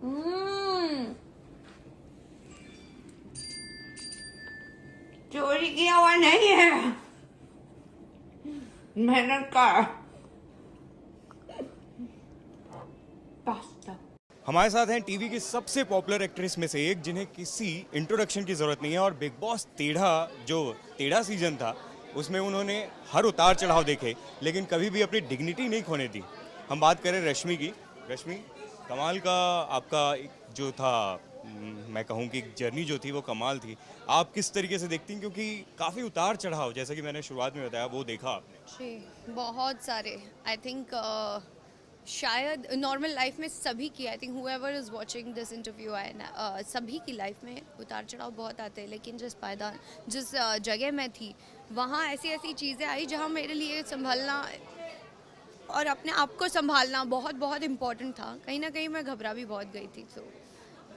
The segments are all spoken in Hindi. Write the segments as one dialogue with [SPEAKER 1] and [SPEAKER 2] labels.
[SPEAKER 1] हम्म, चोरी किया हुआ नहीं है, मेहनत का पास्ता।
[SPEAKER 2] हमारे साथ हैं टीवी की सबसे पॉपुलर एक्ट्रेस में से एक, जिन्हें किसी इंट्रोडक्शन की ज़रूरत नहीं है। और बिग बॉस टेढ़ा सीजन था, उसमें उन्होंने हर उतार चढ़ाव देखे, लेकिन कभी भी अपनी डिग्निटी नहीं खोने दी। हम बात करें रश्मि की। रश्मि, कमाल का आपका जो था, मैं कहूँ कि जर्नी जो थी वो कमाल थी। आप किस तरीके से देखती हैं, क्योंकि काफ़ी उतार चढ़ाव, जैसा कि मैंने शुरुआत में बताया, वो देखा आपने।
[SPEAKER 3] जी, बहुत सारे। आई थिंक शायद नॉर्मल लाइफ में सभी की, I think whoever is watching this interview है, सभी की लाइफ में उतार चढ़ाव बहुत आते हैं। लेकिन जिस जगह मैं थी, वहाँ ऐसी ऐसी चीज़ें आई जहाँ मेरे लिए संभलना और अपने आप को संभालना बहुत बहुत इम्पोर्टेंट था। कहीं ना कहीं मैं घबरा भी बहुत गई थी। सो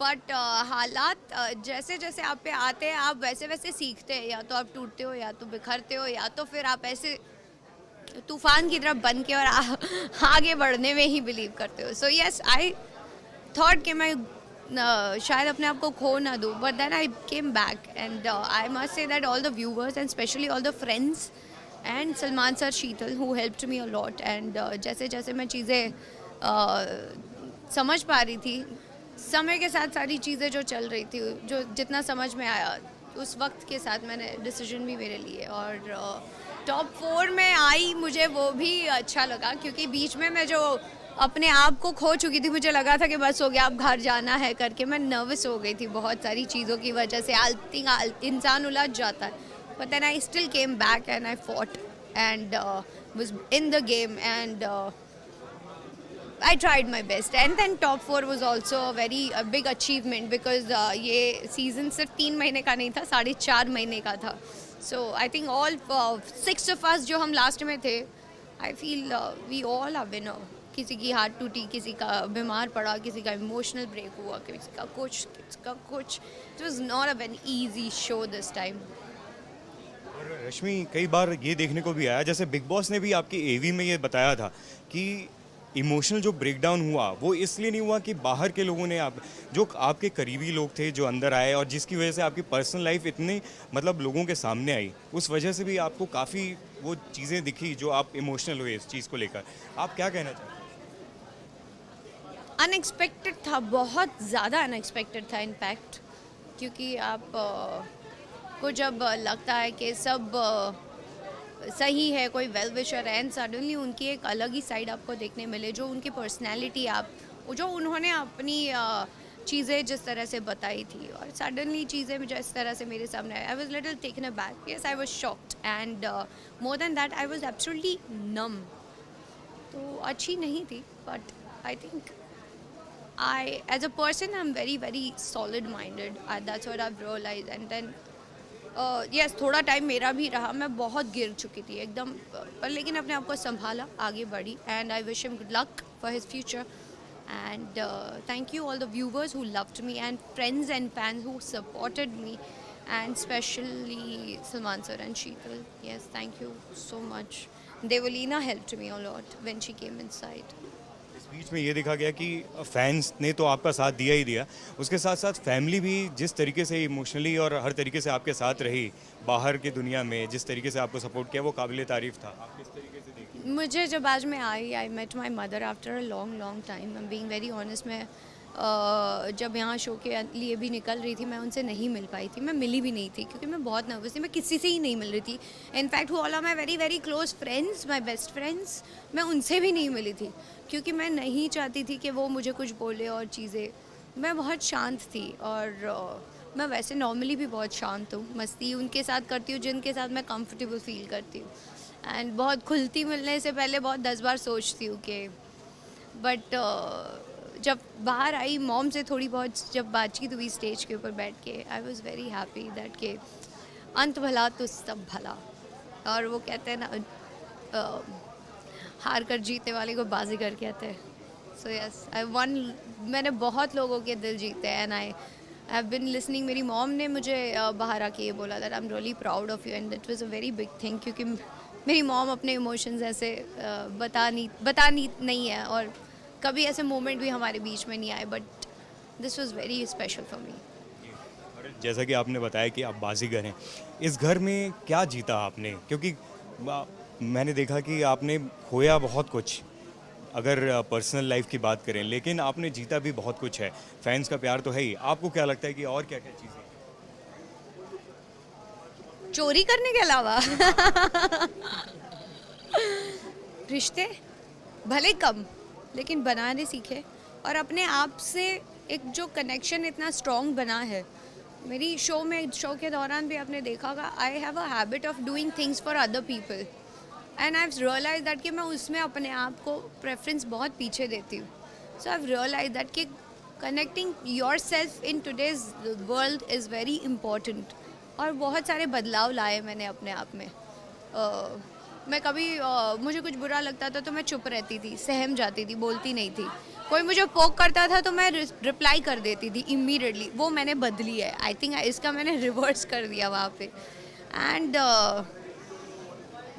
[SPEAKER 3] बट हालात जैसे जैसे आप पे आते हैं, आप वैसे वैसे सीखते हैं। या तो आप टूटते हो, या तो बिखरते हो, या तो फिर आप ऐसे तूफान की तरफ बन के और आगे बढ़ने में ही बिलीव करते हो। सो यस, आई थॉट कि मैं शायद अपने आप को खो ना दूँ, but then I came back and I must say that all the viewers and specially all the friends and Salman sir, Sheetal, who helped me a lot. And जैसे जैसे मैं चीज़ें समझ पा रही थी, समय के साथ सारी चीज़ें जो चल रही थी, जो जितना समझ में आया, उस वक्त के साथ मैंने डिसीजन भी मेरे लिए। और टॉप 4 में आई, मुझे वो भी अच्छा लगा, क्योंकि बीच में मैं जो अपने आप को खो चुकी थी, मुझे लगा था कि बस हो गया, अब घर जाना है करके मैं नर्वस हो गई थी बहुत सारी चीज़ों की वजह से। आई थिंक इंसान उलझ जाता है, but then I still came back and I fought and was in the game and I tried my best, and then top 4 was also a very big achievement because ये season सिर्फ 3 महीने का नहीं था, 4.5 महीने का था. So I think all 6 of us जो हम last में थे, I feel we all are winner. किसी की हाथ टूटी, किसी का बीमार पड़ा, किसी का इमोशनल ब्रेक हुआ, किसी का कुछ. It was not a very easy show this time.
[SPEAKER 2] और रश्मि, कई बार ये देखने को भी आया, जैसे बिग बॉस ने भी आपकी एवी में ये बताया था कि इमोशनल जो ब्रेकडाउन हुआ वो इसलिए नहीं हुआ कि बाहर के लोगों ने जो आपके करीबी लोग थे जो अंदर आए, और जिसकी वजह से आपकी पर्सनल लाइफ इतनी मतलब लोगों के सामने आई, उस वजह से भी आपको काफ़ी वो चीज़ें दिखी जो आप इमोशनल हुए इस चीज़ को लेकर। आप क्या कहना चाहते हैं?
[SPEAKER 3] अनएक्सपेक्टेड था, बहुत ज़्यादा अनएक्सपेक्टेड था इनफैक्ट, क्योंकि आप को जब लगता है कि सब सही है, कोई वेल विशर है, एंड सडनली उनकी एक अलग ही साइड आपको देखने मिले, जो उनकी पर्सनैलिटी जो उन्होंने अपनी चीज़ें जिस तरह से बताई थी, और सडनली चीज़ें जिस तरह से मेरे सामने आई was little taken aback. Yes, I was shocked and more than that I was absolutely numb. तो अच्छी नहीं थी, but I think as a person, I'm very very solid minded. That's what I've realized. And then yes, थोड़ा टाइम मेरा भी रहा, मैं बहुत गिर चुकी थी एकदम, पर लेकिन अपने आप को संभाला, आगे बढ़ी. And I wish him good luck for his future. And thank you all the viewers who loved me, and friends and fans who supported me, and specially Salman sir and Sheetal. Yes, thank you so much. Devalina helped me a lot when she came inside.
[SPEAKER 2] इस बीच में ये देखा गया कि फैंस ने तो आपका साथ दिया ही दिया, उसके साथ साथ फैमिली भी जिस तरीके से इमोशनली और हर तरीके से आपके साथ रही, बाहर की दुनिया में जिस तरीके से आपको सपोर्ट किया, वो काबिले तारीफ था. आप किस तरीके से देखी?
[SPEAKER 3] मुझे जब आज मैं I met my mother after a long time. I am being very honest. मैं जब यहाँ शो के लिए भी निकल रही थी, मैं उनसे नहीं मिल पाई थी, मैं मिली भी नहीं थी, क्योंकि मैं बहुत नर्वस थी. मैं किसी से ही नहीं मिल रही थी. In fact all are my very very close friends, my best friends, मैं उनसे भी नहीं मिली थी, क्योंकि मैं नहीं चाहती थी कि वो मुझे कुछ बोले और चीज़ें. मैं बहुत शांत थी, और मैं वैसे नॉर्मली भी बहुत शांत हूँ. मस्ती उनके साथ करती हूँ जिनके साथ मैं कंफर्टेबल फील करती हूँ, एंड बहुत खुलती मिलने से पहले बहुत 10 बार सोचती हूँ कि, बट जब बाहर आई मॉम से थोड़ी बहुत जब बातचीत हुई स्टेज के ऊपर बैठ के, I was very happy that के अंत भला तो सब भला. और वो कहते हैं ना, हार कर जीतने वाले को बाजीगर कहते हैं. So yes, I one. मैंने बहुत लोगों के दिल जीते, and I have been listening. मेरी मॉम ने मुझे बाहर आके ये बोला that I am really proud of you, and that was a very big thing, क्योंकि मेरी मॉम अपने इमोशंस ऐसे बतानी नहीं है, और कभी ऐसे मोमेंट भी हमारे बीच में नहीं आए, but this was very special for me.
[SPEAKER 2] और जैसा कि आपने बताया कि आप बाजीगर हैं, इस घर में क्या जीता आपने? क्योंकि मैंने देखा कि आपने खोया बहुत कुछ, अगर पर्सनल लाइफ की बात करें, लेकिन आपने जीता भी बहुत कुछ है. फैंस का प्यार तो है ही. आपको क्या लगता है कि और क्या क्या चीज़ें?
[SPEAKER 3] चोरी करने के अलावा रिश्ते भले कम, लेकिन बनाने सीखे. और अपने आप से एक जो कनेक्शन इतना स्ट्रॉन्ग बना है. मेरी शो के दौरान भी आपने देखा होगा, I have a habit of doing things for other people, and I have realize that कि मैं उसमें अपने आप को प्रेफरेंस बहुत पीछे देती हूँ. So I have realize that कि connecting your self in today's world is very important. और बहुत सारे बदलाव लाए मैंने अपने आप में. मैं कभी मुझे कुछ बुरा लगता था तो मैं चुप रहती थी, सहम जाती थी, बोलती नहीं थी. कोई मुझे पोक करता था तो मैं रिप्लाई कर देती थी इमीडिएटली. वो मैंने बदली है. आई थिंक इसका मैंने रिवर्स कर दिया वहाँ पे. एंड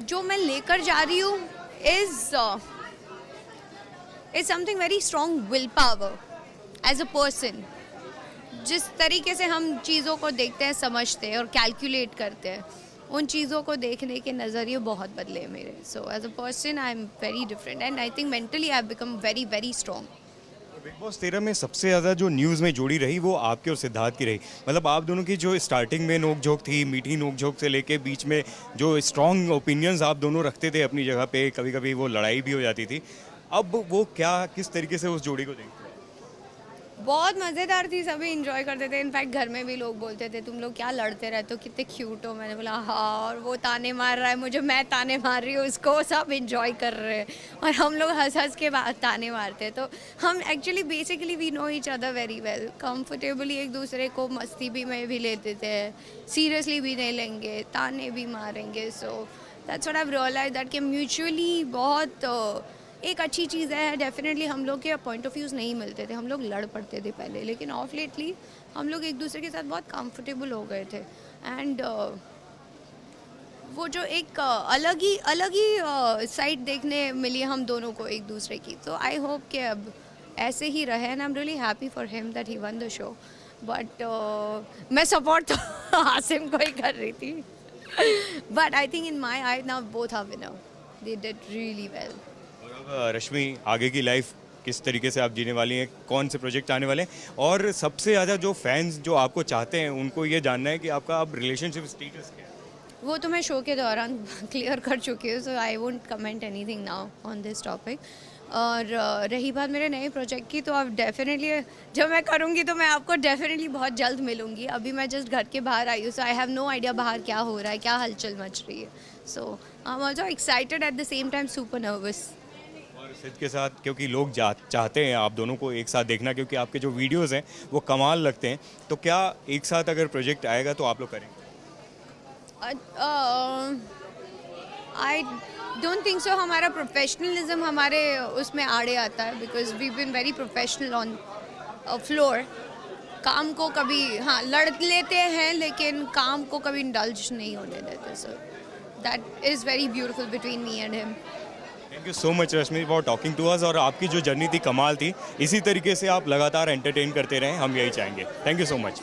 [SPEAKER 3] जो मैं लेकर जा रही हूँ is something very strong will power as a person. जिस तरीके से हम चीज़ों को देखते हैं, समझते हैं और कैलकुलेट करते हैं, उन चीज़ों को देखने के नज़रिए बहुत बदले हैं मेरे. So as a person I am very different and I think mentally I have become very very strong.
[SPEAKER 2] Bigg Boss 13 में सबसे ज़्यादा जो न्यूज़ में जोड़ी रही वो आपके और सिद्धार्थ की रही. मतलब आप दोनों की जो स्टार्टिंग में नोक झोंक थी, मीठी नोक झोंक से लेके बीच में जो स्ट्रॉन्ग ओपिनियंस आप दोनों रखते थे अपनी जगह पे, कभी कभी वो लड़ाई भी हो जाती थी. अब वो क्या, किस तरीके से उस जोड़ी को देखते हैं?
[SPEAKER 3] बहुत मज़ेदार थी, सभी इंजॉय करते थे. इनफैक्ट घर में भी लोग बोलते थे तुम लोग क्या लड़ते रहते हो, कितने क्यूट हो. मैंने बोला हाँ, और वो ताने मार रहा है मुझे, मैं ताने मार रही हूँ उसको, सब इंजॉय कर रहे हैं और हम लोग हंस हंस के ताने मारते हैं. तो हम actually basically we know each other very well. Comfortably एक दूसरे को मस्ती भी में भी लेते थे, सीरियसली भी नहीं लेंगे, ताने भी मारेंगे. So that's what I have realized that कि म्यूचुअली बहुत एक अच्छी चीज़ है. डेफिनेटली हम लोग के पॉइंट ऑफ व्यूज़ नहीं मिलते थे, हम लोग लड़ पड़ते थे पहले, लेकिन ऑफ लेटली हम लोग एक दूसरे के साथ बहुत कंफर्टेबल हो गए थे. एंड वो जो एक अलग ही साइड देखने मिली हम दोनों को एक दूसरे की. तो आई होप कि अब ऐसे ही रहे. And I am really happy for him that he won the show. But मैं सपोर्ट तो आसिम को ही कर रही थी. But I think in my eye now both are winner. They did really well.
[SPEAKER 2] Rashmi, आगे की लाइफ किस तरीके से आप जीने वाली हैं? कौन से प्रोजेक्ट आने वाले हैं? और सबसे ज़्यादा जो फैंस जो आपको चाहते हैं उनको ये जानना है कि आपका अब रिलेशनशिप स्टेटस क्या है?
[SPEAKER 3] वो तो मैं शो के दौरान क्लियर कर चुकी हूँ. So I won't comment anything now on this topic. और रही बात मेरे नए प्रोजेक्ट की, तो अब डेफिनेटली जब मैं करूँगी तो मैं आपको डेफिनेटली बहुत जल्द मिलूँगी. अभी मैं जस्ट घर के बाहर आई हूँ, so I have no idea बाहर क्या हो रहा है, क्या हलचल मच रही है. So I am also excited at the same time super nervous.
[SPEAKER 2] और सिद्ध के साथ, क्योंकि लोग चाहते हैं आप दोनों को एक साथ देखना, क्योंकि आपके जो वीडियोस हैं वो कमाल लगते हैं, तो क्या एक साथ अगर प्रोजेक्ट आएगा तो आप लोग करेंगे?
[SPEAKER 3] I don't think so. हमारा प्रोफेशनलिज्म हमारे उसमें आड़े आता है, because we been very professional on floor. काम को कभी हाँ लड़ लेते हैं, लेकिन काम को कभी इंडल्ज नहीं होने देते. So that is very beautiful between me and him.
[SPEAKER 2] Thank you so much Rashmi for talking to us. और आपकी जो जर्नी थी कमाल थी. इसी तरीके से आप लगातार एंटरटेन करते रहें, हम यही चाहेंगे. Thank you so much.